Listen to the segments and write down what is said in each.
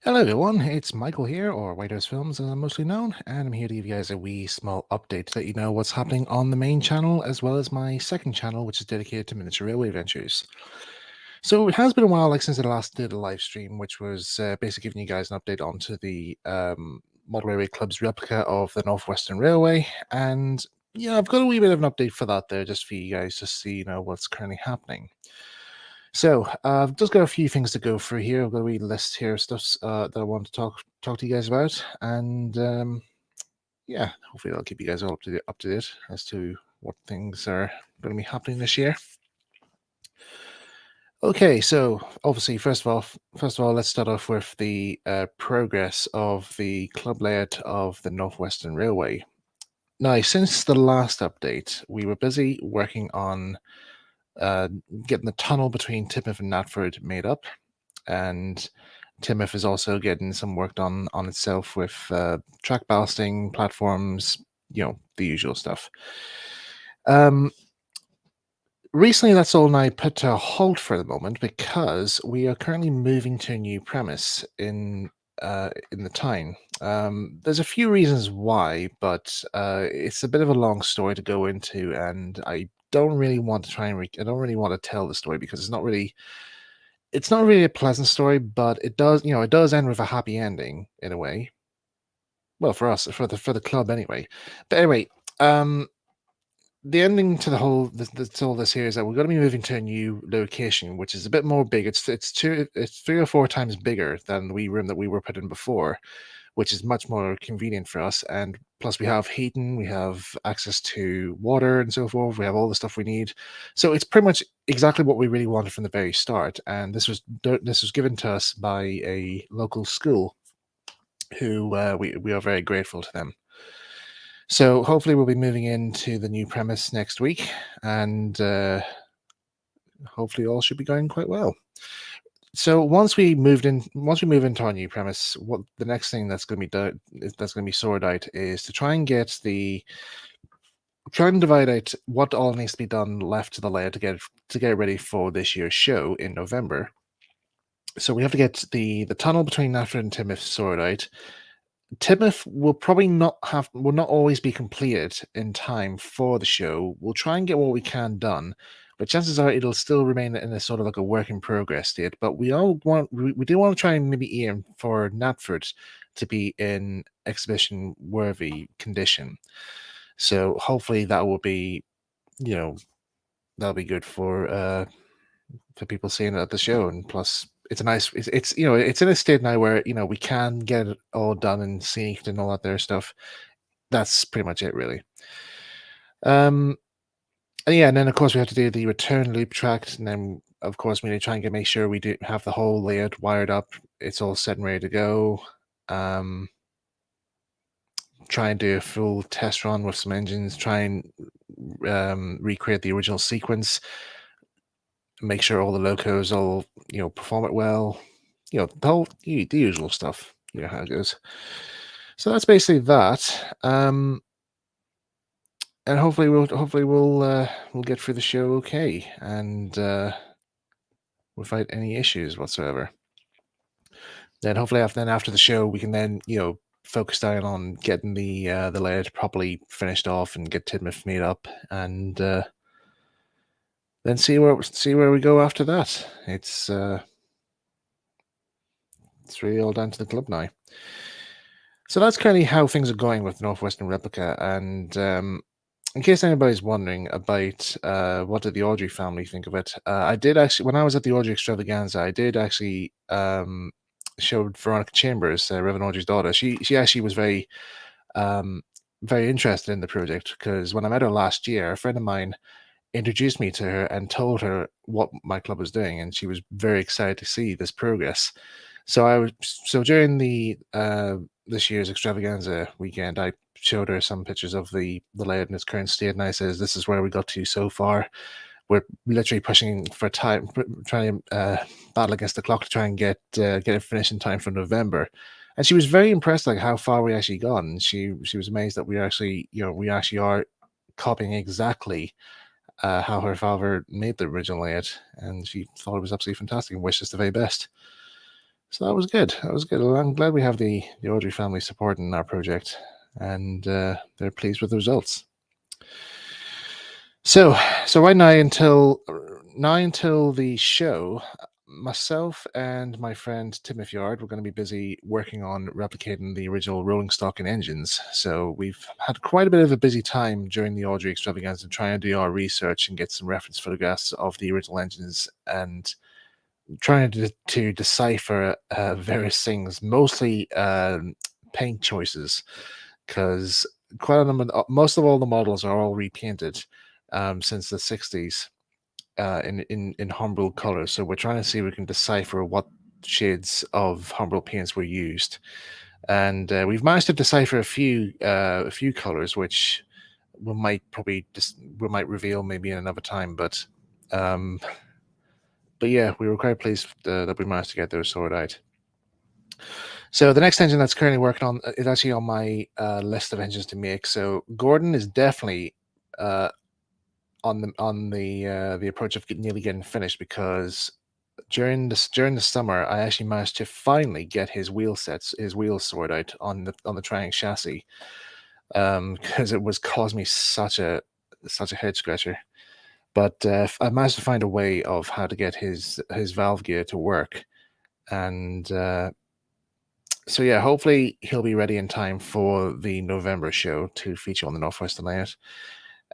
Hello everyone, it's Michael here, or White House Films as I'm mostly known, and I'm here to give you guys a wee small update to let you know what's happening on the main channel, as well as my second channel, which is dedicated to miniature railway adventures. So it has been a while since I last did a live stream, which was basically giving you guys an update onto the Model Railway Club's replica of the Northwestern Railway, and yeah, I've got a wee bit of an update for that there, just for you guys to see, what's currently happening. So I've just got a few things to go through here. I've got a wee list here of stuff that I want to talk to you guys about, and yeah, hopefully that'll keep you guys all up to date as to what things are going to be happening this year. Okay, so obviously, first of all, let's start off with the progress of the club layout of the Northwestern Railway. Now, since the last update, we were busy working on uh, getting the tunnel between Tidmouth and Natford made up, and Tidmouth is also getting some work done on itself with track ballasting platforms, the usual stuff. Um, Recently, that's all now put to a halt for the moment because we are currently moving to a new premise in the town. There's a few reasons why, but it's a bit of a long story to go into, and I don't really want to I don't really want to tell the story because it's not really a pleasant story, but it does end with a happy ending in a way. Well, for us, for the club anyway. But anyway, um, the ending to the whole to all this here is that we're going to be moving to a new location, which is a bit more big. It's 3 or 4 times bigger than the wee room that we were put in before, which is much more convenient for us. And plus, we have heating, we have access to water, and so forth. We have all the stuff we need. So it's pretty much exactly what we really wanted from the very start. And this was given to us by a local school, who we are very grateful to them. So hopefully, we'll be moving into the new premise next week, and hopefully, all should be going quite well. So once we move into our new premise, what the next thing that's going to be done that's going to be sorted out is to try and divide out what all needs to be done left to the layout to get ready for this year's show in November. So we have to get the tunnel between Nafta and Timoth sorted out. Timoth will not always be completed in time for the show. We'll try and get what we can done, but chances are it'll still remain in a sort of like a work in progress state. But we do want to try and maybe aim for Natford to be in exhibition worthy condition. So hopefully that will be, you know, that'll be good for people seeing it at the show. And plus, it's in a state now where we can get it all done and synced and all that there stuff. That's pretty much it, really. Um, and yeah, and then of course we have to do the return loop track, and then of course we need to try and make sure we do have the whole layout wired up. It's all set and ready to go. Um, Try and do a full test run with some engines. Try and recreate the original sequence. Make sure all the locos all perform it well. The usual stuff. You know how it goes. So that's basically that. And hopefully we'll get through the show okay, and without any issues whatsoever. Then hopefully after the show we can then focus down on getting the layout properly finished off and get Tidmouth made up, and then see where we go after that. It's really all down to the club now. So that's currently how things are going with Northwestern Replica. And in case anybody's wondering about what did the Audrey family think of it, I did actually, when I was at the Audrey Extravaganza, I did actually show Veronica Chambers, Reverend Audrey's daughter. She actually was um, very interested in the project because when I met her last year, a friend of mine introduced me to her and told her what my club was doing, and she was very excited to see this progress. So during the this year's extravaganza weekend, I showed her some pictures of the layout in its current state, and I says, "This is where we got to so far. We're literally pushing for time, trying to battle against the clock to try and get it finished in time for November." And she was very impressed, like how far we actually gone. She was amazed that we actually are copying exactly how her father made the original layout, and she thought it was absolutely fantastic and wished us the very best. So that was good. That was good. Well, I'm glad we have the Audrey family supporting our project, and they're pleased with the results. So, so right now until the show, myself and my friend Timothy Yard were going to be busy working on replicating the original rolling stock and engines. So we've had quite a bit of a busy time during the Audrey extravaganza trying to do our research and get some reference photographs of the original engines and trying to decipher various things, mostly paint choices, because quite a number, most of all the models are all repainted since the 60s in Humbrol colors. So we're trying to see if we can decipher what shades of Humbrol paints were used, and we've managed to decipher a few colors, which we might reveal maybe in another time, um, but yeah, we were quite pleased that we managed to get those sorted out. So the next engine that's currently working on is actually on my list of engines to make. So Gordon is definitely uh, on the approach of nearly getting finished because during the summer I actually managed to finally get his wheels sorted out on the Triumph chassis because it was causing me such a head scratcher. But I managed to find a way of how to get his valve gear to work, and so yeah, hopefully he'll be ready in time for the November show to feature on the Northwestern layout.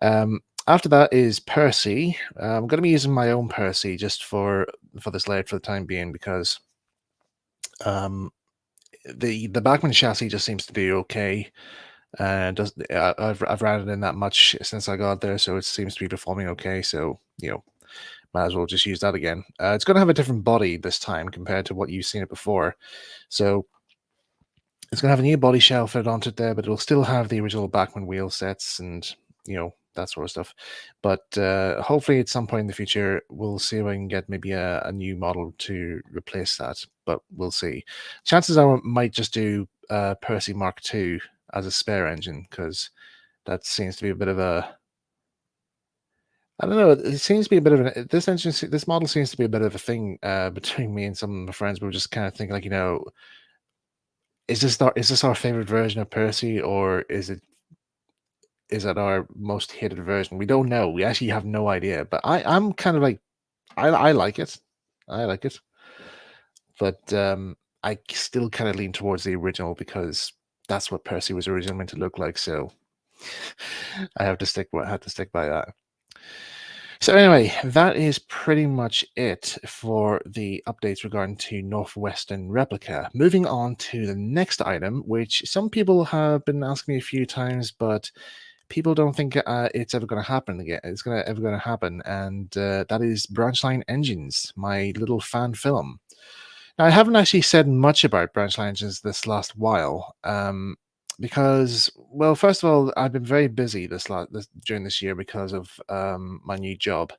Um, After that is Percy. I'm going to be using my own Percy just for this layout for the time being because um, the Bachmann chassis just seems to do okay. Does I've ran it in that much since I got there, so it seems to be performing okay. So might as well just use that again. It's going to have a different body this time compared to what you've seen it before. So it's going to have a new body shell fitted onto it there, but it'll still have the original Bachmann wheel sets and that sort of stuff. But hopefully, at some point in the future, we'll see if I can get maybe a new model to replace that. But we'll see. Chances are, I might just do Percy Mark II as a spare engine because that seems to be a bit of a I don't know. It seems to be a bit of this model seems to be a bit of a thing between me and some of my friends. We were just kind of thinking, like, is this our favorite version of Percy, or is it our most hated version? We don't know. We actually have no idea. But I'm kind of like I like it. I like it, but I still kind of lean towards the original because that's what Percy was originally meant to look like. So I have to stick by that. So anyway, that is pretty much it for the updates regarding to Northwestern Replica. Moving on to the next item, which some people have been asking me a few times, but people don't think it's ever going to happen again. It's ever going to happen, and that is Branchline Engines, my little fan film. Now, I haven't actually said much about Branchline Engines this last while, because, well, first of all, I've been very busy during this year because of my new job,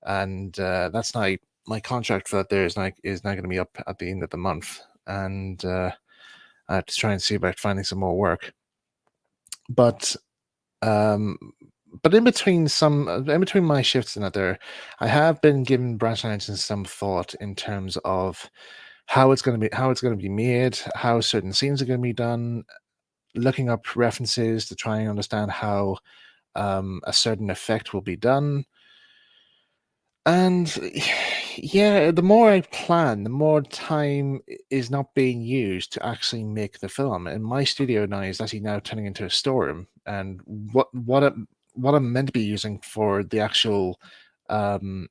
and that's now my contract for that there is now going to be up at the end of the month, and I have to try and see about finding some more work. But um, in between my shifts and that there, I have been giving Branchline Engines some thought in terms of how it's going to be made, how certain scenes are going to be done, looking up references to try and understand how a certain effect will be done. And yeah, the more I plan, the more time is not being used to actually make the film. And my studio now is actually now turning into a storeroom. And what I'm meant to be using for the actual um,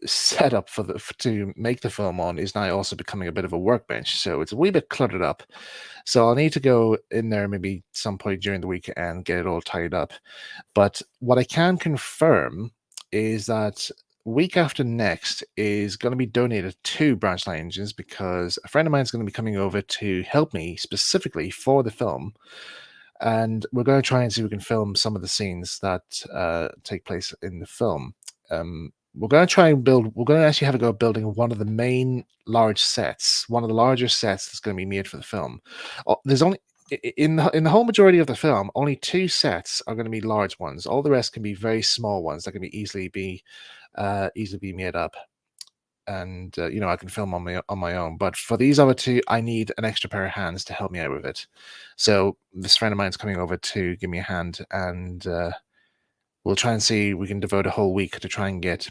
setup to make the film on is now also becoming a bit of a workbench. So it's a wee bit cluttered up. So I'll need to go in there maybe some point during the week and get it all tied up. But what I can confirm is that week after next is going to be donated to Branchline Engines because a friend of mine is going to be coming over to help me specifically for the film. And we're going to try and see if we can film some of the scenes that take place in the film. We're going to try and we're going to actually have a go at building one of the main large sets, one of the larger sets that's going to be made for the film. There's only in the whole majority of the film, only two sets are going to be large ones. All the rest can be very small ones that can be easily be made up. and I can film on my own. But for these other two, I need an extra pair of hands to help me out with it. So this friend of mine's coming over to give me a hand, and we'll try and see we can devote a whole week to try and get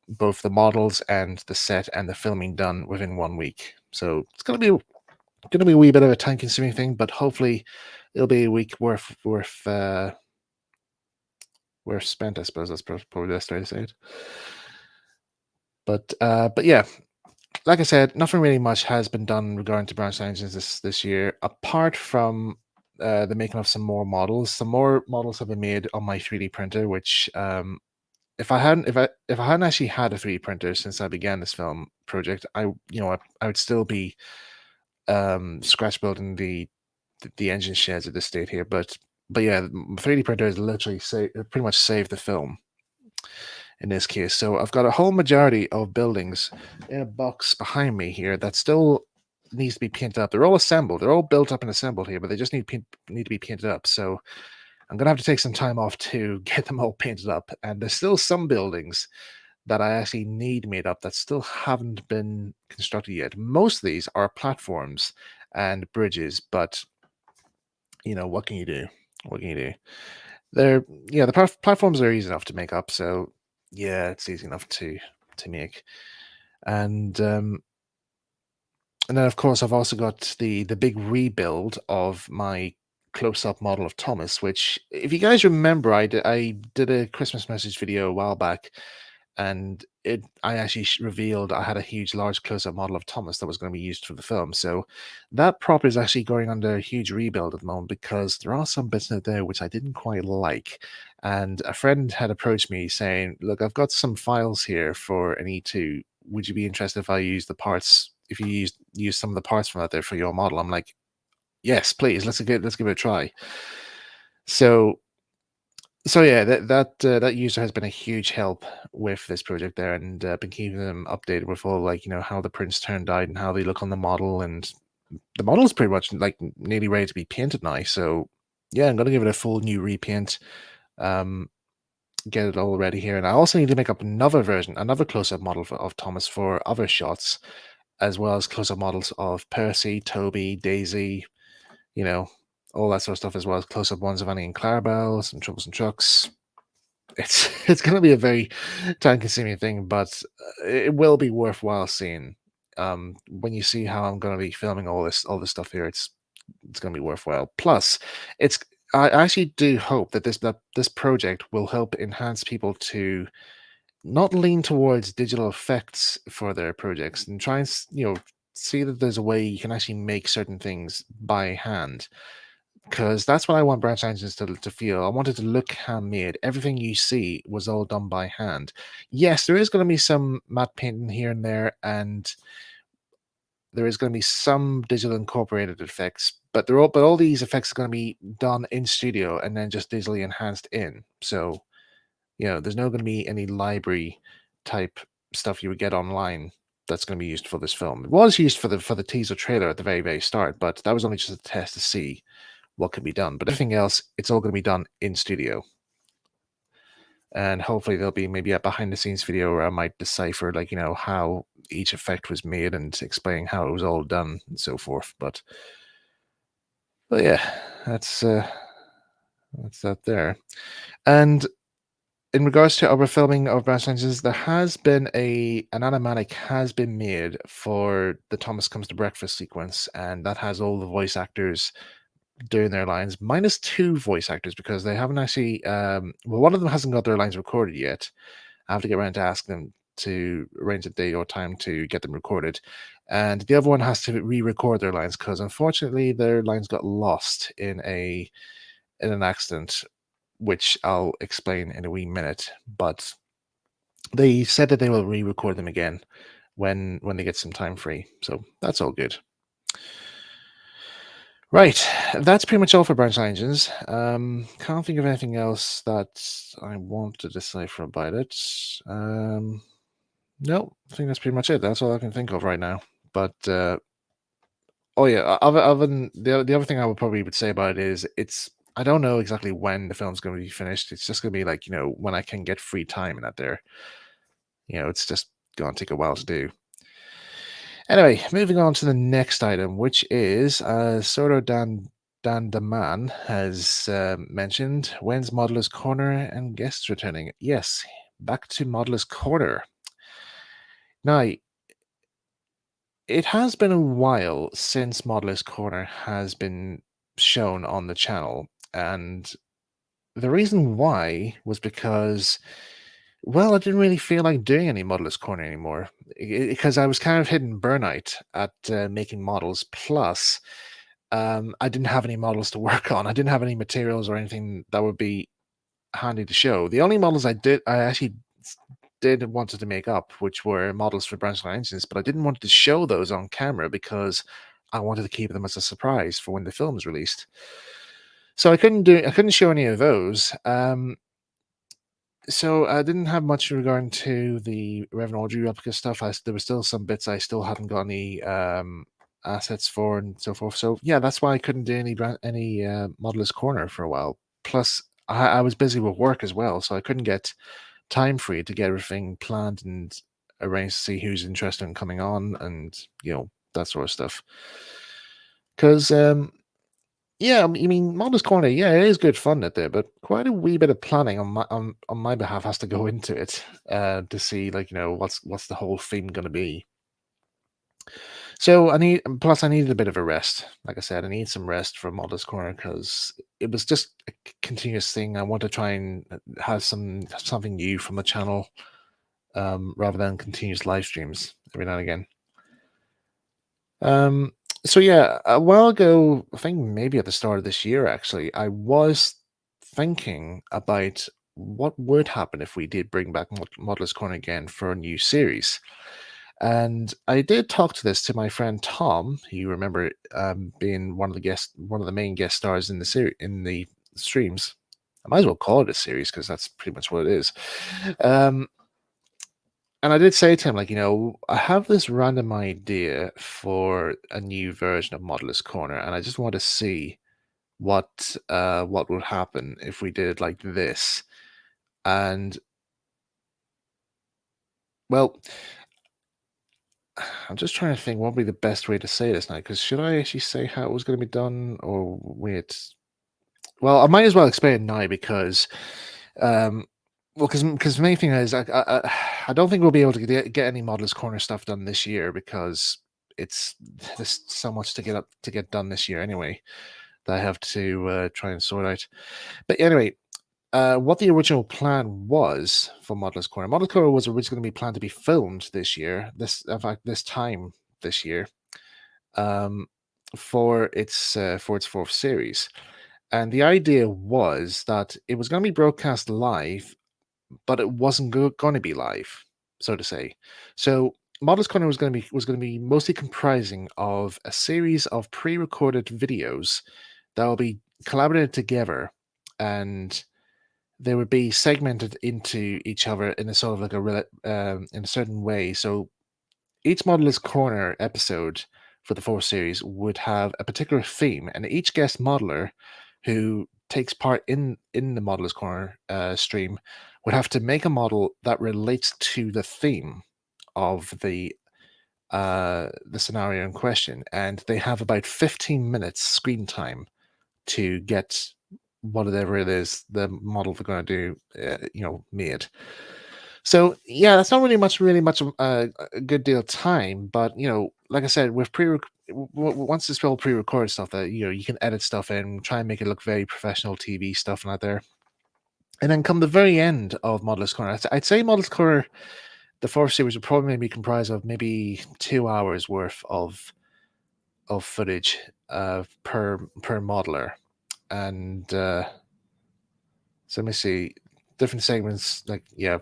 both the models and the set and the filming done within 1 week. So it's gonna be a wee bit of a time-consuming thing, but hopefully it'll be a week worth spent. I suppose that's probably the best way to say it. But yeah, like I said, nothing really much has been done regarding to Branch Engines this year, apart from the making of some more models. Some more models have been made on my 3D printer, which if I hadn't actually had a 3D printer since I began this film project, I would still be scratch building the engine sheds at this state here. But yeah, 3D printer has literally pretty much saved the film in this case. So I've got a whole majority of buildings in a box behind me here that still needs to be painted up. They're all assembled. They're all built up and assembled here, but they just need to be painted up. So I'm gonna have to take some time off to get them all painted up. And there's still some buildings that I actually need made up that still haven't been constructed yet. Most of these are platforms and bridges, but what can you do? What can you do? They're the platforms are easy enough to make up, so yeah, it's easy enough to make. And and then of course I've also got the big rebuild of my close-up model of Thomas, which if you guys remember, I did a Christmas message video a while back, and I actually revealed I had a huge, large close-up model of Thomas that was going to be used for the film. So that prop is actually going under a huge rebuild at the moment because there are some bits in it there which I didn't quite like. And a friend had approached me saying, "Look, I've got some files here for an E2. Would you be interested if I use the parts? If you use some of the parts from out there for your model?" I'm like, "Yes, please. Let's give it a try." So so yeah, that user has been a huge help with this project there, and been keeping them updated with all how the prints turned out and how they look on the model, and the model is pretty much like nearly ready to be painted now. So yeah, I'm gonna give it a full new repaint, um, get it all ready here, and I also need to make up another version, another close-up model of Thomas for other shots, as well as close-up models of Percy, Toby, Daisy, you know, all that sort of stuff, as well as close-up ones of Annie and Clarabelle, some Troubles and Trucks. It's going to be a very time-consuming thing, but it will be worthwhile seeing. When you see how I'm going to be filming all this stuff here, it's going to be worthwhile. Plus, it's I actually do hope that this project will help enhance people to not lean towards digital effects for their projects and try and see that there's a way you can actually make certain things by hand, because that's what I want Branch Engines to feel. I want it to look handmade. Everything you see was all done by hand. Yes, there is going to be some matte painting here and there, and there is going to be some digital incorporated effects, but all these effects are going to be done in studio and then just digitally enhanced in. So there's not going to be any library type stuff you would get online that's going to be used for this film. It was used for the teaser trailer at the very, very start, but that was only just a test to see what can be done. But everything else, it's all going to be done in studio. And hopefully there'll be maybe a behind the scenes video where I might decipher how each effect was made and explain how it was all done and so forth. But yeah, that's that there. And in regards to our filming of Branch Engines, there has been an animatic has been made for the Thomas Comes to Breakfast sequence, and that has all the voice actors doing their lines, minus two voice actors because they haven't actually. Well, one of them hasn't got their lines recorded yet. I have to get around to ask them to arrange a day or time to get them recorded, and the other one has to re-record their lines because unfortunately their lines got lost in an accident, which I'll explain in a wee minute. But they said that they will re-record them again when they get some time free, so that's all good. Right, that's pretty much all for Branch Engines. Can't think of anything else that I want to decipher about it. No, I think that's pretty much it. That's all I can think of right now. But oh yeah, other than the other thing I would probably say about it is I don't know exactly when the film's going to be finished. It's just going to be when I can get free time in that there. It's just going to take a while to do. Anyway, moving on to the next item, which is Sordo Dan Daman has mentioned, when's Modeler's Corner and guests returning? Yes, back to Modeler's Corner. Now, it has been a while since Modeler's Corner has been shown on the channel, and the reason why was because, well, I didn't really feel like doing any Modeler's Corner anymore because I was kind of hitting burnout at making models. Plus, I didn't have any models to work on. I didn't have any materials or anything that would be handy to show. The only models I actually did wanted to make up, which were models for Branchline Engines, but I didn't want to show those on camera because I wanted to keep them as a surprise for when the film is released. So I couldn't show any of those. So I didn't have much regarding to the Reverend Audrey replica stuff. There were still some bits I still hadn't got any assets for and so forth. So yeah, that's why I couldn't do any Modeler's Corner for a while. Plus, I was busy with work as well, so I couldn't get time free to get everything planned and arranged to see who's interested in coming on and that sort of stuff. Because yeah, I mean, Modeler's Corner, yeah, it is good fun out there, but quite a wee bit of planning on my behalf has to go into it to see what's the whole theme going to be. So I needed a bit of a rest. Like I said, I need some rest from Modeler's Corner because it was just a continuous thing. I want to try and have something new from the channel rather than continuous live streams every now and again. So yeah, a while ago, I think maybe at the start of this year, actually, I was thinking about what would happen if we did bring back Modeler's Corner again for a new series. And I did talk to this to my friend Tom. You remember being one of the main guest stars in the streams. I might as well call it a series because that's pretty much what it is. And I did say to him, I have this random idea for a new version of Modeler's Corner, and I just want to see what would happen if we did it like this. And well, I'm just trying to think what would be the best way to say this now, because should I actually say how it was going to be done or wait? Well, I might as well explain it now because well, because the main thing is I don't think we'll be able to get any Modeler's Corner stuff done this year because there's so much to get done this year anyway that I have to try and sort out. But anyway, what the original plan was for Modeler's Corner. Modeler's Corner was originally going to be planned to be filmed this year. This time this year, for its fourth series. And the idea was that it was going to be broadcast live, but it wasn't going to be live, so to say. So Modeler's Corner was going to be mostly comprising of a series of pre-recorded videos that will be collaborated together, and they would be segmented into each other in a sort of in a certain way. So each Modeler's Corner episode for the fourth series would have a particular theme, and each guest modeler who takes part in the Modeler's Corner stream would have to make a model that relates to the theme of the scenario in question, and they have about 15 minutes screen time to get whatever it is the model they're going to do made. So yeah, that's not really much a good deal of time, but like I said, with once it's all pre-recorded stuff that you can edit stuff in, try and make it look very professional TV stuff and out there. And then come the very end of Modeler's Corner, I'd say Modeler's Corner, the fourth series would probably be comprised of maybe 2 hours worth of footage per modeler. And so let me see, different segments, there'll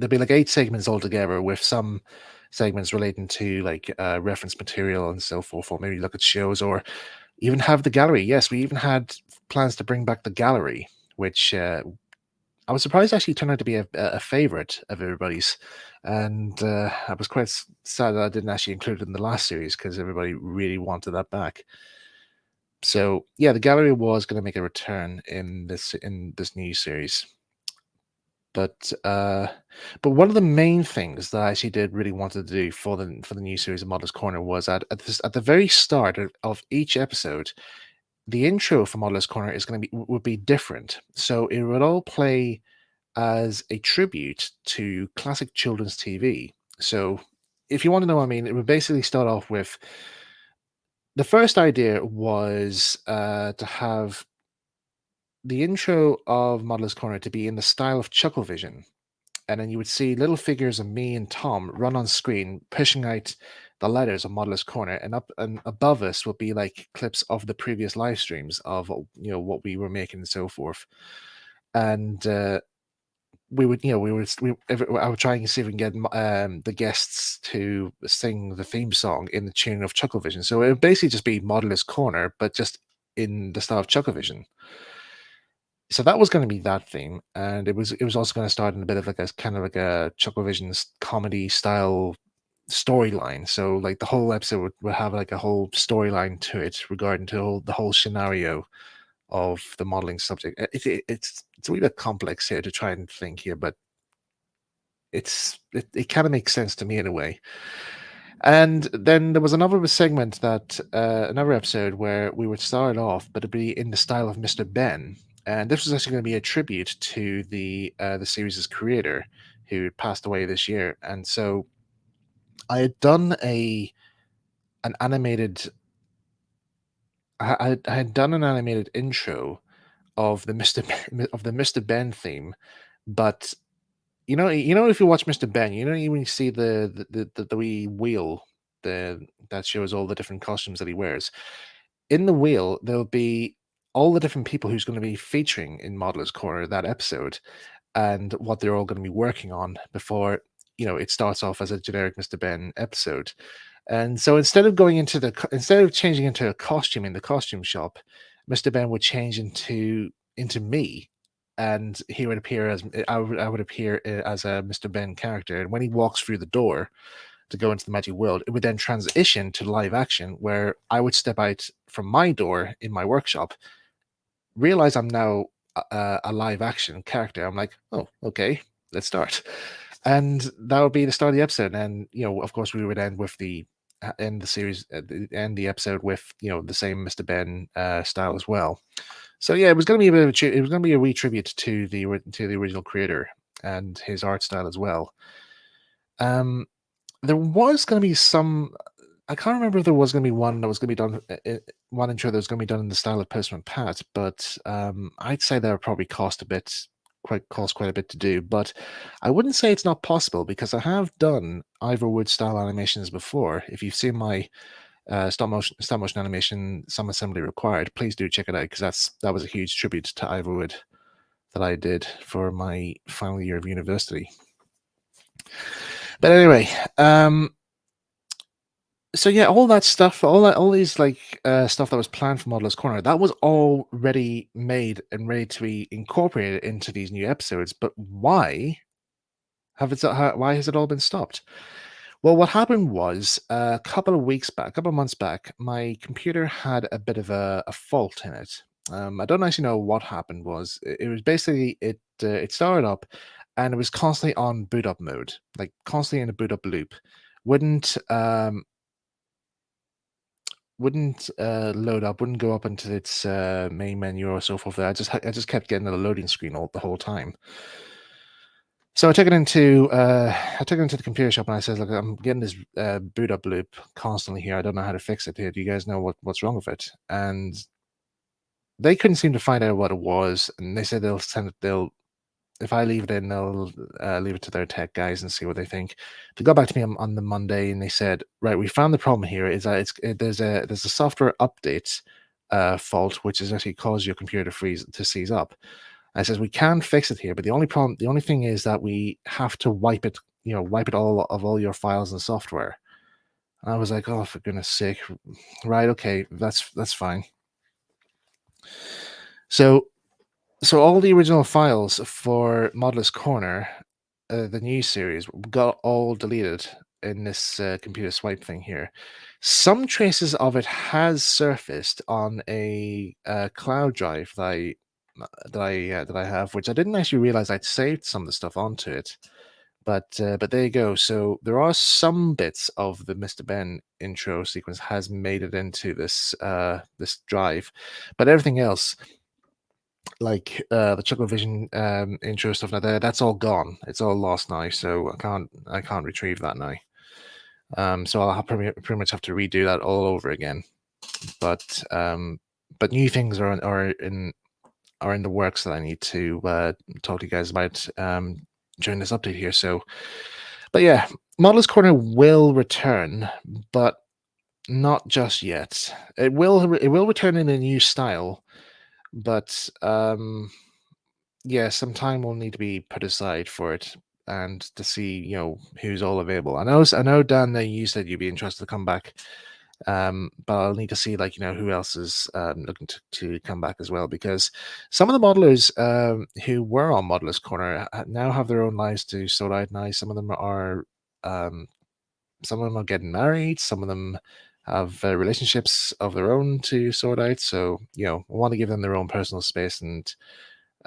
be like 8 segments altogether, with some segments relating to reference material and so forth, or maybe look at shows or even have the gallery. Yes, we even had plans to bring back the gallery, which I was surprised actually turned out to be a favorite of everybody's. And I was quite sad that I didn't actually include it in the last series because everybody really wanted that back. So yeah, the gallery was going to make a return in this new series. But one of the main things that I actually did really wanted to do for the new series of Modelers Corner was at the very start of each episode, the intro for Modelers Corner is going to be would be different. So it would all play as a tribute to classic children's TV. So if you want to know what I mean, it would basically start off with the first idea was to have the intro of Modelers Corner to be in the style of Chucklevision. And then you would see little figures of me and Tom run on screen, pushing out the letters of Modelers Corner, and up and above us would be like clips of the previous live streams of what we were making and so forth. And I would try and see if we can get the guests to sing the theme song in the tune of Chucklevision. So it would basically just be Modelers Corner, but just in the style of Chucklevision. So that was going to be that theme, and it was also going to start in a bit of like a kind of like a Chucklevision's comedy style storyline. So like the whole episode would have like a whole storyline to it regarding to the whole scenario of the modeling subject. It's a wee bit complex here to try and think here, but it kind of makes sense to me in a way. And then there was another segment that another episode where we would start off, but it'd be in the style of Mr. Ben, and this was actually going to be a tribute to the series' creator, who passed away this year. And so I had done an animated. I had done an animated intro of the Mr. Ben theme, but if you watch Mr. Ben, when you see the wee wheel that shows all the different costumes that he wears. In the wheel, there'll be all the different people who's going to be featuring in Modelers Corner that episode, and what they're all going to be working on before it starts off as a generic Mr. Ben episode. And so instead of changing into a costume in the costume shop, Mr. Ben would change into me, and he would appear as I would appear as a Mr. Ben character. And when he walks through the door to go into the magic world, it would then transition to live action, where I would step out from my door in my workshop, realize I'm now a live action character. I'm like, oh, okay, let's start. And that would be the start of the episode. And, of course, we would end with end the series, end the episode with, the same Mr. Ben style as well. So yeah, it was going to be it was going to be a wee tribute to the original creator and his art style as well. There was going to be some. I can't remember if there was going to be one that was going to be done. One intro that was going to be done in the style of Postman Pat, but I'd say that would probably cost quite a bit to do. But I wouldn't say it's not possible, because I have done Ivor Wood style animations before. If you've seen my stop motion animation, Some Assembly Required, please do check it out, because that was a huge tribute to Ivor Wood that I did for my final year of university. But anyway, so yeah, all that stuff, all these like stuff that was planned for Modelers Corner, that was all ready made and ready to be incorporated into these new episodes. But why has it all been stopped? Well, what happened was a couple of months back, my computer had a bit of a fault in it. I don't actually know what happened. It was basically it started up, and it was constantly on boot up mode, like constantly in a boot up loop. Wouldn't load up, wouldn't go up into its main menu or so forth. I just kept getting a loading screen the whole time. So I took it into the computer shop, and I said, "Look, I'm getting this boot up loop constantly here. I don't know how to fix it here. Do you guys know what's wrong with it?" And they couldn't seem to find out what it was, and they said if I leave it in, they'll leave it to their tech guys and see what they think. They got back to me on the Monday, and they said, "Right, we found the problem here. Is that there's a software update fault, which has actually caused your computer to seize up." I says, "We can fix it here, but the only thing is that we have to wipe it all of all your files and software." And I was like, "Oh, for goodness sake!" Right? Okay, that's fine. So all the original files for Modelers Corner, the new series, got all deleted in this computer swipe thing here. Some traces of it has surfaced on a cloud drive that that I have, which I didn't actually realize I'd saved some of the stuff onto it. But there you go. So there are some bits of the Mr. Ben intro sequence has made it into this drive, but everything else, like the Chuckle Vision intro stuff like that, that's all gone. It's all lost now. So I can't retrieve that now. So I'll pretty much have to redo that all over again. But new things are in the works that I need to talk to you guys about during this update here. So, but yeah, Modelers Corner will return, but not just yet. It will return in a new style, but yeah, some time will need to be put aside for it and to see who's all available. I know Dan, you said you'd be interested to come back. But I'll need to see who else is looking to come back as well, because some of the modelers who were on Modelers Corner now have their own lives to sort out now. Um, some of them are getting married, some of them have relationships of their own to sort out. So I want to give them their own personal space and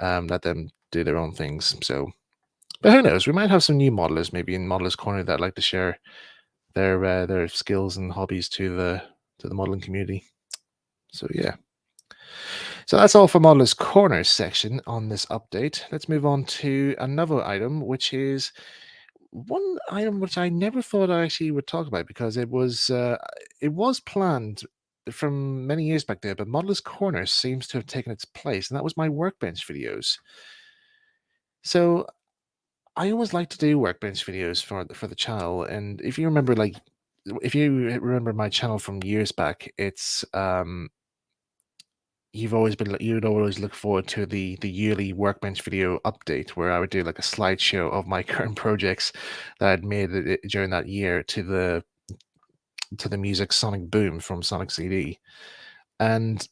let them do their own things. So, but who knows? We might have some new modelers maybe in Modelers Corner that like to share their skills and hobbies to the modeling community. So yeah. So that's all for Modelers Corner section on this update. Let's move on to another item, which is one item which I never thought I actually would talk about, because it was planned from many years back there, but Modelers Corner seems to have taken its place, and that was my workbench videos. So I always like to do workbench videos for the channel, and if you remember my channel from years back, it's you'd always look forward to the yearly workbench video update, where I would do like a slideshow of my current projects that I'd made during that year to the music Sonic Boom from Sonic CD. And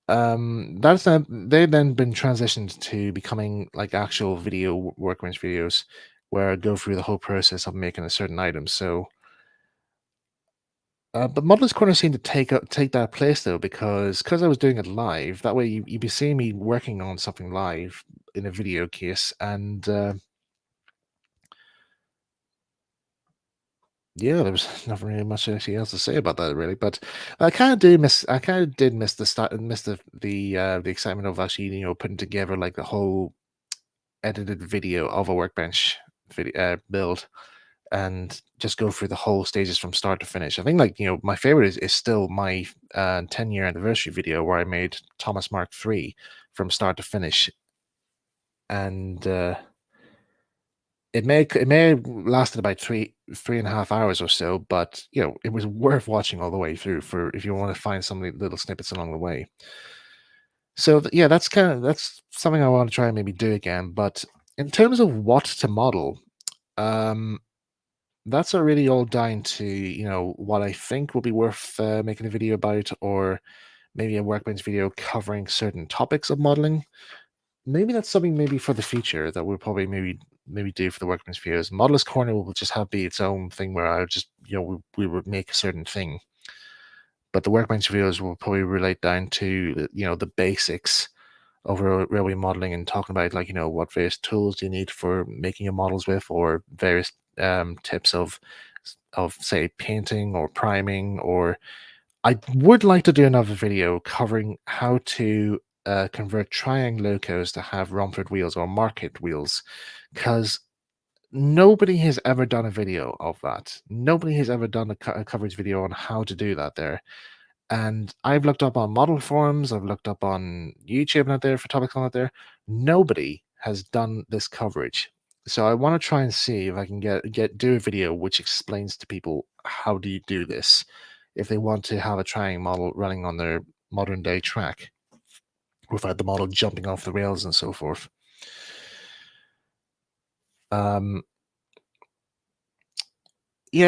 they've then been transitioned to becoming like actual video workbench videos, where I go through the whole process of making a certain item. So but Modelers Corner seemed to take that place, though, because I was doing it live. That way, you'd be seeing me working on something live in a video case, and yeah, there was nothing really much actually else to say about that, really. But I kind of did miss the start, miss the excitement of actually putting together like the whole edited video of a workbench video build, and just go through the whole stages from start to finish. I think my favorite is still my 10-year anniversary video, where I made Thomas Mark III from start to finish, and it may have lasted about three and a half hours or so, but it was worth watching all the way through for if you want to find some little snippets along the way. So yeah, that's something I want to try and maybe do again. But in terms of what to model, um, that's really all down to what I think will be worth making a video about, or maybe a workbench video covering certain topics of modeling. Maybe that's something maybe for the future that we'll probably maybe do for the workbench videos. Modelers Corner will just have be its own thing, where I would just we would make a certain thing, but the workbench videos will probably relate down to the basics of railway modeling, and talking about what various tools you need for making your models with, or various tips of say painting or priming. Or I would like to do another video covering how to convert Triang locos to have Romford wheels or market wheels, because nobody has ever done a video of that. Nobody has ever done a coverage video on how to do that there. And I've looked up on model forums, I've looked up on YouTube out there for topics on out there. Nobody has done this coverage. So I want to try and see if I can do a video which explains to people how do you do this if they want to have a Triang model running on their modern day track without the model jumping off the rails and so forth. Yeah,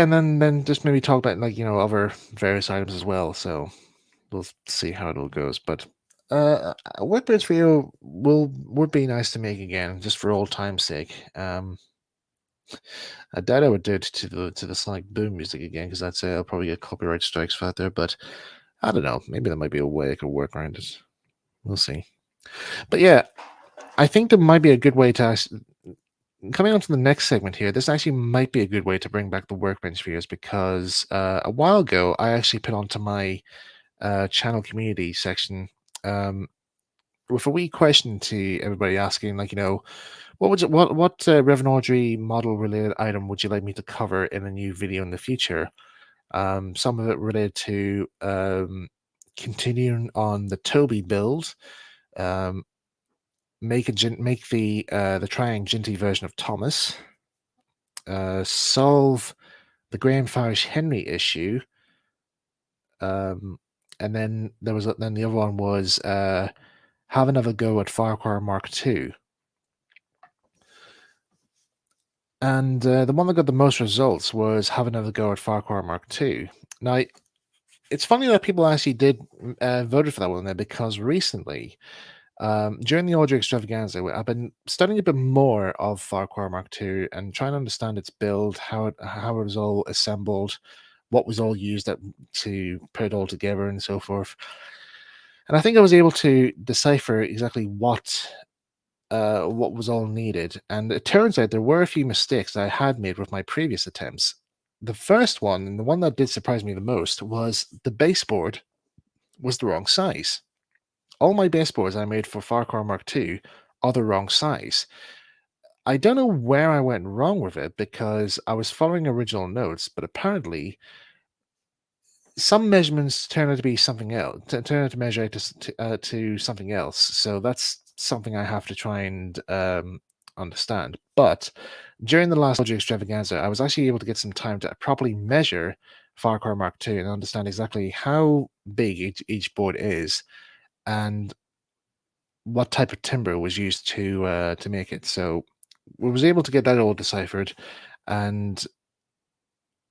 and then just maybe talk about other various items as well. So we'll see how it all goes. But a workbench video would be nice to make again, just for old time's sake. I doubt I would do it to the Sonic Boom music again, because I'd say I'll probably get copyright strikes for that there. But I don't know. Maybe there might be a way I could work around it. We'll see. But yeah, I think there might be a good way to coming on to the next segment here. This actually might be a good way to bring back the workbench videos because a while ago I actually put onto my channel community section um, with a wee question to everybody asking, like, what would you, what Reverend Audrey model related item would you like me to cover in a new video in the future? Some of it related to continuing on the Toby build, um, make the Triang Ginty version of Thomas, solve the Graham Farish Henry issue, um, and then then the other one was have another go at Farquhar Mark II. And the one that got the most results was have another go at Farquhar Mark II. Now, it's funny that people actually did voted for that one there because recently, during the Audrey Extravaganza, I've been studying a bit more of Farquhar Mark II and trying to understand its build, how it was all assembled, what was all used to put it all together, and so forth. And I think I was able to decipher exactly what was all needed. And it turns out there were a few mistakes I had made with my previous attempts. The first one, and the one that did surprise me the most, was the baseboard was the wrong size. All my baseboards I made for Farquhar Mark II are the wrong size. I don't know where I went wrong with it because I was following original notes, but apparently some measurements turn out to be something else, turn out to measure to something else. So that's something I have to try and understand. But during the last Logic Extravaganza, I was actually able to get some time to properly measure Farquhar Mark II and understand exactly how big each board is and what type of timber was used to make it. So we was able to get that all deciphered and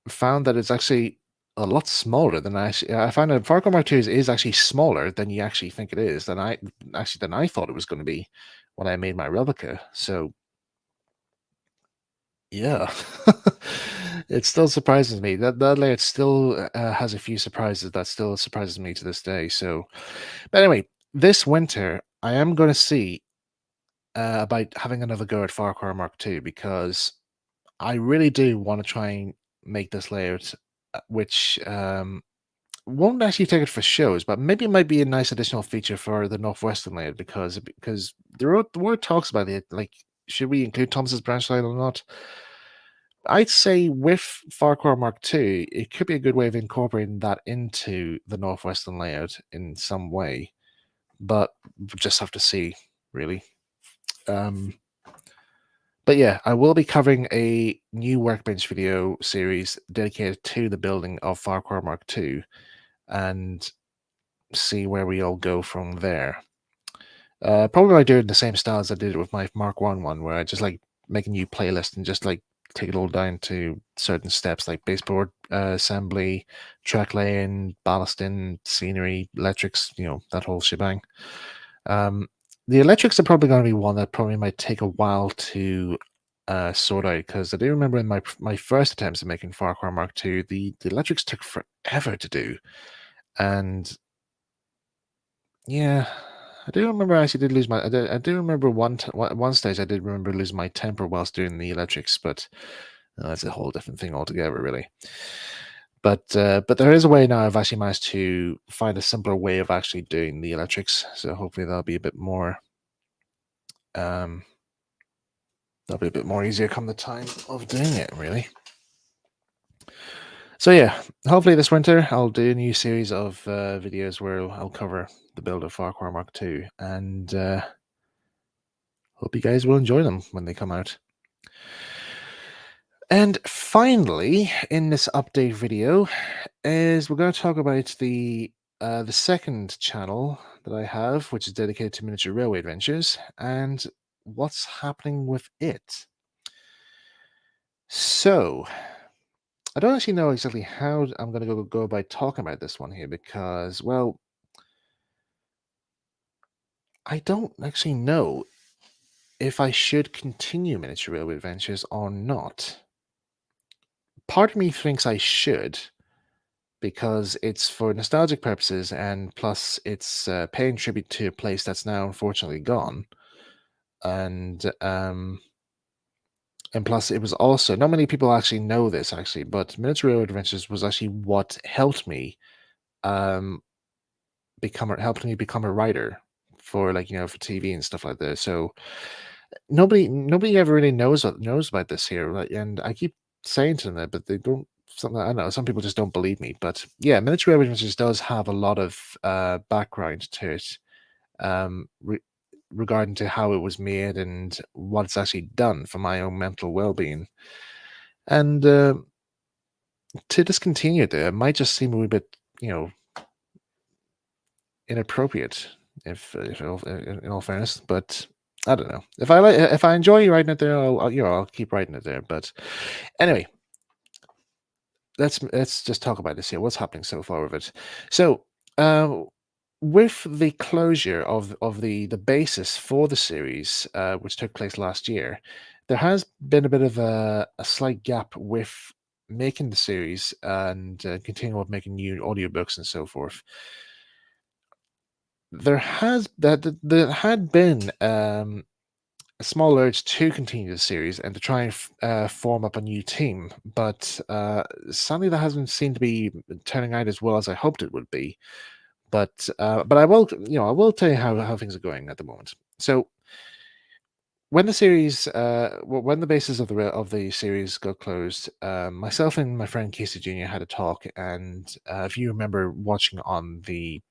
found that it's actually a lot smaller than I found out Farco Mark II is actually smaller than you actually think it is than I thought it was going to be when I made my replica. So yeah, it still surprises me that layout still has a few surprises that still surprises me to this day. So, but anyway, this winter I am going to see about having another go at Farquhar Mark II because I really do want to try and make this layout, which won't actually take it for shows, but maybe it might be a nice additional feature for the Northwestern layout because there were talks about it. Like, should we include Thomas's branch layout or not? I'd say with Farquhar Mark II, it could be a good way of incorporating that into the Northwestern layout in some way, but we'll just have to see, really. Um, But yeah, I will be covering a new workbench video series dedicated to the building of Farquhar Mark II and see where we all go from there. Probably I do it in the same style as I did it with my Mark one, where I just like make a new playlist and just like take it all down to certain steps like baseboard assembly, track laying, ballasting, scenery, electrics, that whole shebang. Um, the electrics are probably going to be one that probably might take a while to sort out because I do remember in my first attempts at making Farquhar Mark II, the electrics took forever to do, and yeah, I do remember I actually did lose my. I do remember one stage I did remember losing my temper whilst doing the electrics, but that's a whole different thing altogether, really. But there is a way now. I've actually managed to find a simpler way of actually doing the electrics, so hopefully that'll be a bit more. Um, that'll be a bit more easier come the time of doing it, really. So yeah, hopefully this winter I'll do a new series of videos where I'll cover the build of Farquhar Mark II, and hope you guys will enjoy them when they come out. And finally, in this update video, is we're going to talk about the second channel that I have, which is dedicated to miniature railway adventures, and what's happening with it. So, I don't actually know exactly how I'm going to go about talking about this one here because, well, I don't actually know if I should continue miniature railway adventures or not. Part of me thinks I should because it's for nostalgic purposes, and plus it's paying tribute to a place that's now unfortunately gone. And and plus, it was also, not many people actually know this actually, but Miniature Railroad Adventures was actually what um, helped me become a writer for, like, for TV and stuff like that. So nobody ever really knows about this here, like, and I keep saying to them that, but they don't. Something I don't know. Some people just don't believe me. But yeah, Miniature Railroad Adventures does have a lot of background to it, um, re- regarding to how it was made and what it's actually done for my own mental well-being. And to discontinue there might just seem a wee bit, you know, inappropriate, if in all fairness. But I don't know. If I enjoy writing it there, I'll keep writing it there. But anyway, let's just talk about this here. What's happening so far with it? So, uh, with the closure of the basis for the series, which took place last year, there has been a bit of a slight gap with making the series and continuing with making new audiobooks and so forth. There had been a small urge to continue the series and to try and form up a new team, but sadly that hasn't seemed to be turning out as well as I hoped it would be. But I will tell you how things are going at the moment. So when when the basis of of the series got closed, myself and my friend Casey Jr. had a talk, and if you remember watching on the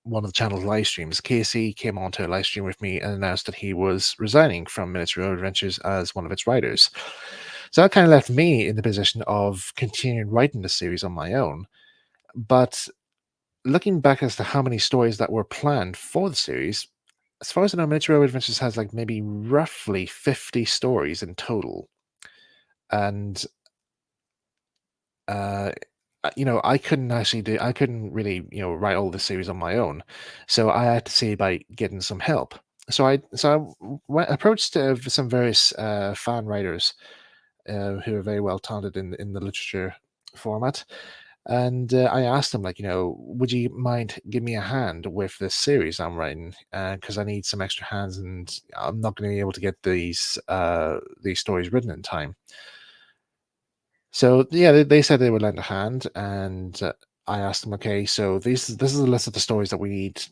one of the channel's live streams, Casey came onto a live stream with me and announced that he was resigning from Miniature Road Adventures as one of its writers. So that kind of left me in the position of continuing writing the series on my own. But looking back as to how many stories that were planned for the series, as far as I know, Miniature Road Adventures has like maybe roughly 50 stories in total. And uh I couldn't really, write all the series on my own. So I had to see by getting some help. Approached some various fan writers who are very well talented in the literature format. And I asked them, like, would you mind giving me a hand with this series I'm writing? Because I need some extra hands, and I'm not going to be able to get these stories written in time. So yeah, they said they would lend a hand, and I asked them, okay, so this is a list of the stories that we need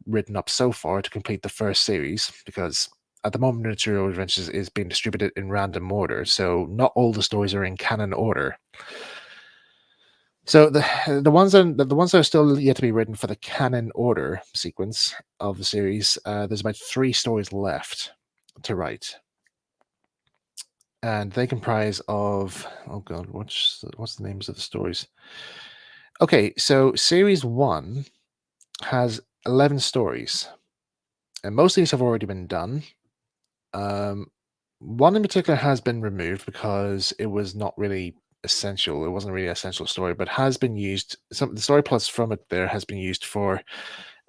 written up so far to complete the first series, because at the moment, Miniature Adventures is being distributed in random order, so not all the stories are in canon order. So the ones that are still yet to be written for the canon order sequence of the series, there's about 3 stories left to write, and they comprise of, oh god, what's the names of the stories? Okay, so series one has 11 stories, and most of these have already been done. Um, One in particular has been removed because it was not really essential. It wasn't really an essential story, but has been used. The story plus from it there has been used for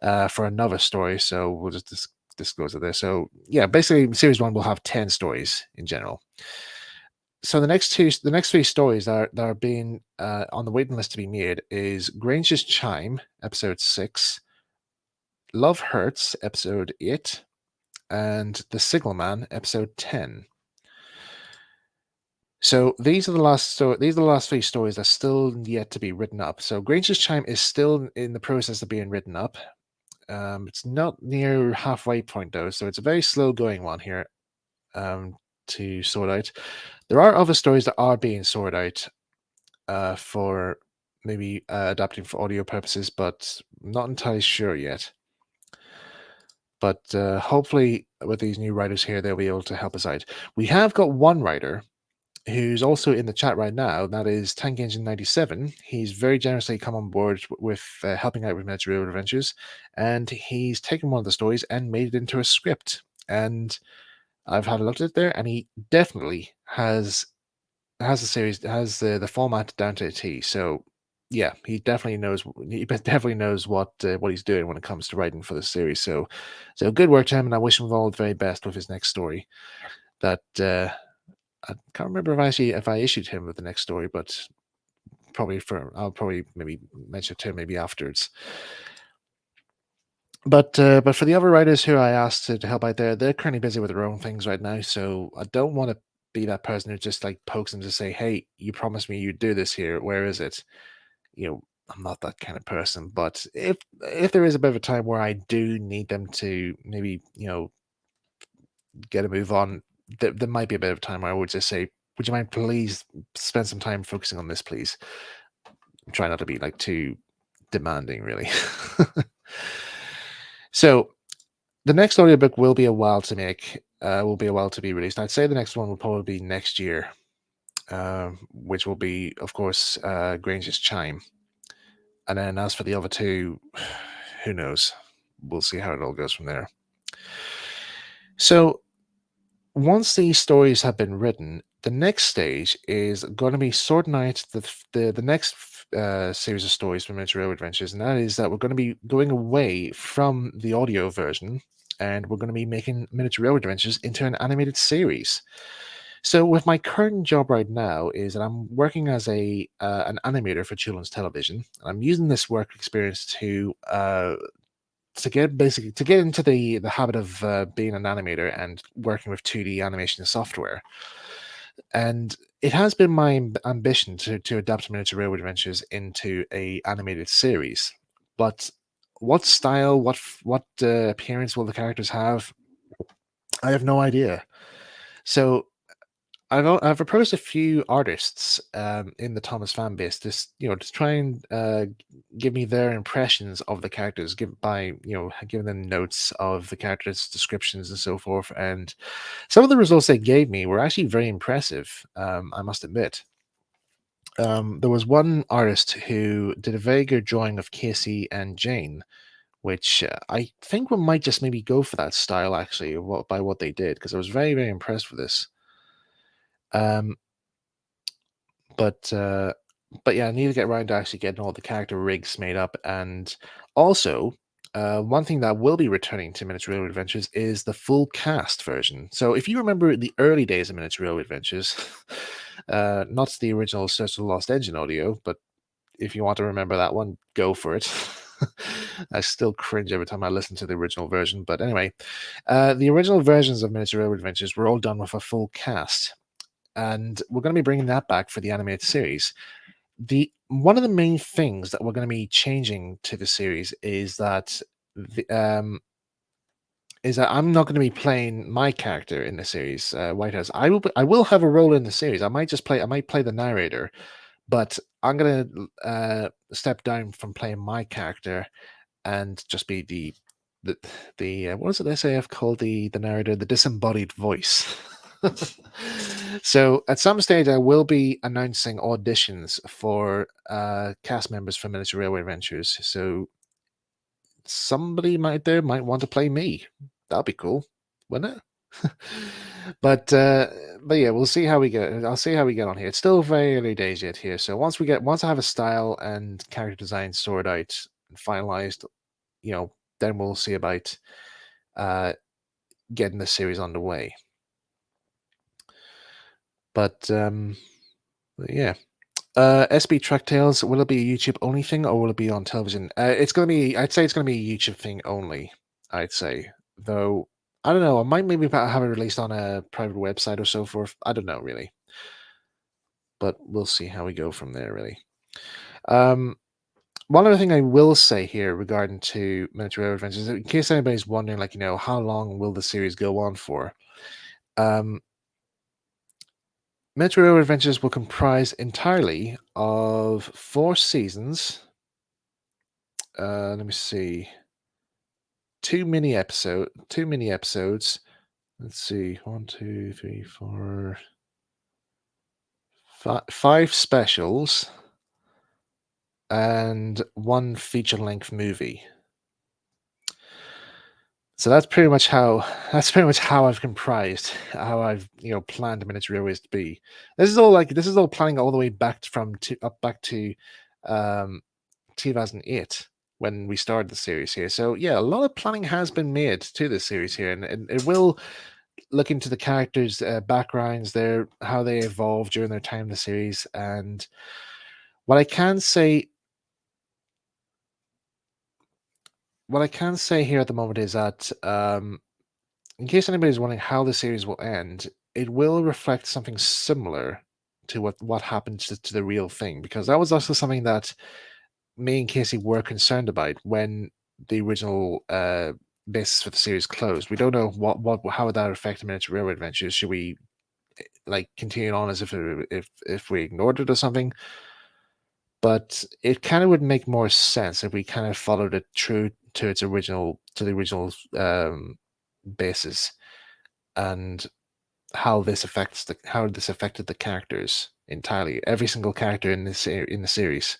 another story. So we'll just disclose it there. So yeah, basically, series one will have 10 stories in general. So the next 3 stories that are being on the waiting list to be made is Grange's Chime, episode 6, Love Hurts, episode 8, and The Signalman, episode 10. So these are the last 3 stories that are still yet to be written up. So Grange's Chime is still in the process of being written up. It's not near halfway point though, so it's a very slow going one here to sort out. There are other stories that are being sorted out for maybe adapting for audio purposes, but not entirely sure yet. But hopefully, with these new writers here, they'll be able to help us out. We have got one writer who's also in the chat right now. That is Tank Engine 97. He's very generously come on board with helping out with Miniature Railroad Adventures, and he's taken one of the stories and made it into a script. And I've had a look at it there, and he definitely has the series, has the format down to a T. So yeah, he definitely knows what he's doing when it comes to writing for the series. So good work to him, and I wish him all the very best with his next story. That I can't remember if I issued him with the next story, but I'll probably maybe mention it to him maybe afterwards. But for the other writers who I asked to help out there, they're currently busy with their own things right now. So I don't want to be that person who just like pokes them to say, "Hey, you promised me you'd do this here. Where is it?" You know, I'm not that kind of person. But if there is a bit of a time where I do need them to maybe get a move on, there might be a bit of time where I would just say, "Would you mind please spend some time focusing on this, please?" Try not to be like too demanding, really. So the next audiobook will be a while to make, will be a while to be released. I'd say the next one will probably be next year, which will be, of course, Grange's Chime. And then as for the other two, who knows? We'll see how it all goes from there. So once these stories have been written, the next stage is going to be sorting out the next series of stories from Miniature Railway Adventures, and that is that we're going to be going away from the audio version, and we're going to be making Miniature Railway Adventures into an animated series. So, with my current job right now, is that I'm working as an animator for children's television. I'm using this work experience to get into the habit of being an animator and working with 2D animation software. And it has been my ambition to adapt Miniature Railway Adventures into a animated series. But what style, what appearance will the characters have? I have no idea. So I've approached a few artists in the Thomas fan base to try and give me their impressions of the characters, giving them notes of the characters' descriptions and so forth. And some of the results they gave me were actually very impressive. I must admit. There was one artist who did a very good drawing of Casey and Jane, which I think we might just maybe go for that style actually, by what they did, because I was very, very impressed with this. Um, but uh, but yeah, I need to get around to actually getting all the character rigs made up, and also one thing that will be returning to Miniature Railway Adventures is the full cast version. So if you remember the early days of Miniature Railway Adventures, not the original Search for the Lost Engine audio, but if you want to remember that one, go for it. I still cringe every time I listen to the original version. But anyway, the original versions of Miniature Railway Adventures were all done with a full cast, and we're going to be bringing that back for the animated series. The One of the main things that we're going to be changing to the series the, um, is that I'm not going to be playing my character in the series, Whitehouse. I will have a role in the series. I might play the narrator, but I'm gonna step down from playing my character and just be the what is it SAF called, the narrator, the disembodied voice. So at some stage, I will be announcing auditions for cast members for Miniature Railway Adventures. So somebody might want to play me. That'll be cool, wouldn't it? but uh, but yeah, we'll see how we go. I'll see how we get on here. It's still very early days yet here. So once I have a style and character design sorted out and finalized, then we'll see about uh, getting the series underway. But yeah. SB Track Tales, will it be a YouTube only thing or will it be on television? I'd say it's gonna be a YouTube thing only, I'd say. Though I don't know, I might maybe have it released on a private website or so forth. I don't know really. But we'll see how we go from there, really. Um, one other thing I will say here regarding to Miniature Railway Adventures, in case anybody's wondering, like, how long will the series go on for? Um, Miniature Railway Adventures will comprise entirely of 4 seasons. Let me see. Two mini episodes. Let's see. One, two, three, four, five specials and one feature-length movie. So that's pretty much how I've comprised how I've planned Miniature Railways to be. This is all planning all the way back to um 2008 when we started the series here. So yeah, a lot of planning has been made to this series here, and it will look into the characters' backgrounds, how they evolved during their time in the series, and What I can say what I can say here at the moment is that, in case anybody's wondering how the series will end, it will reflect something similar to what happened to the real thing, because that was also something that me and Casey were concerned about when the original basis for the series closed. We don't know how would that affect Miniature Railway Adventures. Should we like continue on as if we ignored it or something? But it kind of would make more sense if we kind of followed it true to the original basis, and how this affected the characters entirely, every single character in in the series.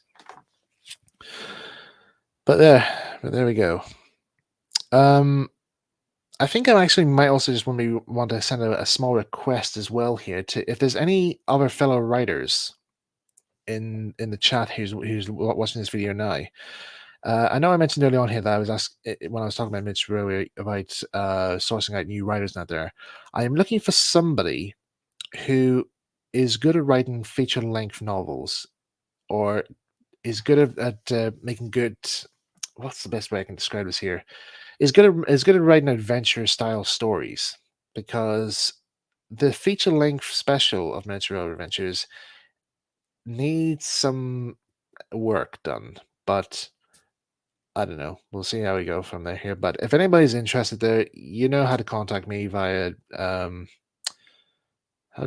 But there we go. I think I actually might also just want to send a small request as well here, to if there's any other fellow writers in the chat who's watching this video now. I know I mentioned early on here that I was asked when I was talking about Mitch Rowe about sourcing out new writers out there. I am looking for somebody who is good at writing feature-length novels, or is good at making good. What's the best way I can describe this here? Is good at writing adventure-style stories, because the feature-length special of Miniature Railway Adventures needs some work done, but I don't know. We'll see how we go from there here. But if anybody's interested there, you know how to contact me via how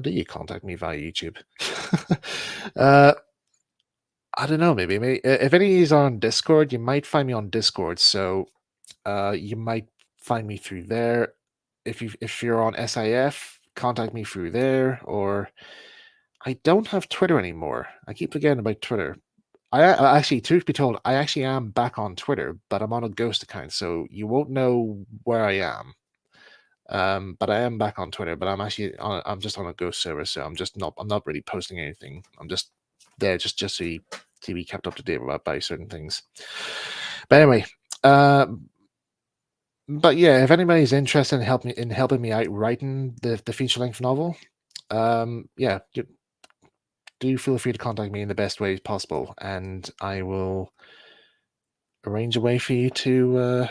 do you contact me via YouTube? uh I don't know, maybe if any of these are on Discord, you might find me on Discord. So you might find me through there. If you're on SIF, contact me through there. Or I don't have Twitter anymore. I keep forgetting about Twitter. Actually, truth be told, I actually am back on Twitter, but I'm on a ghost account, so you won't know where I am. But I am back on Twitter, but I'm just on a ghost server, so I'm not really posting anything. I'm just there just to be kept up to date about by certain things. But anyway, but yeah, if anybody's interested in helping me out writing the feature length novel, yeah, do feel free to contact me in the best way possible, and I will arrange a way for you to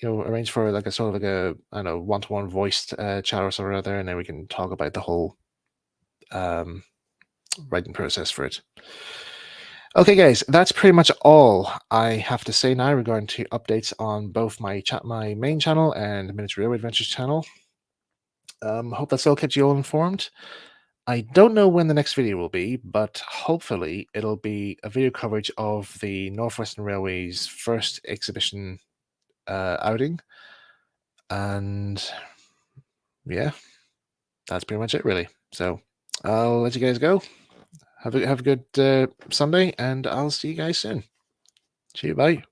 arrange for like a sort of like a, I don't know, one-to-one voiced chat or something or other, and then we can talk about the whole um writing process for it. Okay, guys, that's pretty much all I have to say now regarding to updates on both my main channel and Miniature Railway Adventures channel. Hope that's all kept you all informed. I don't know when the next video will be, but hopefully it'll be a video coverage of the Northwestern Railway's first exhibition outing. And yeah, that's pretty much it, really. So I'll let you guys go. Have a good Sunday, and I'll see you guys soon. See you, bye.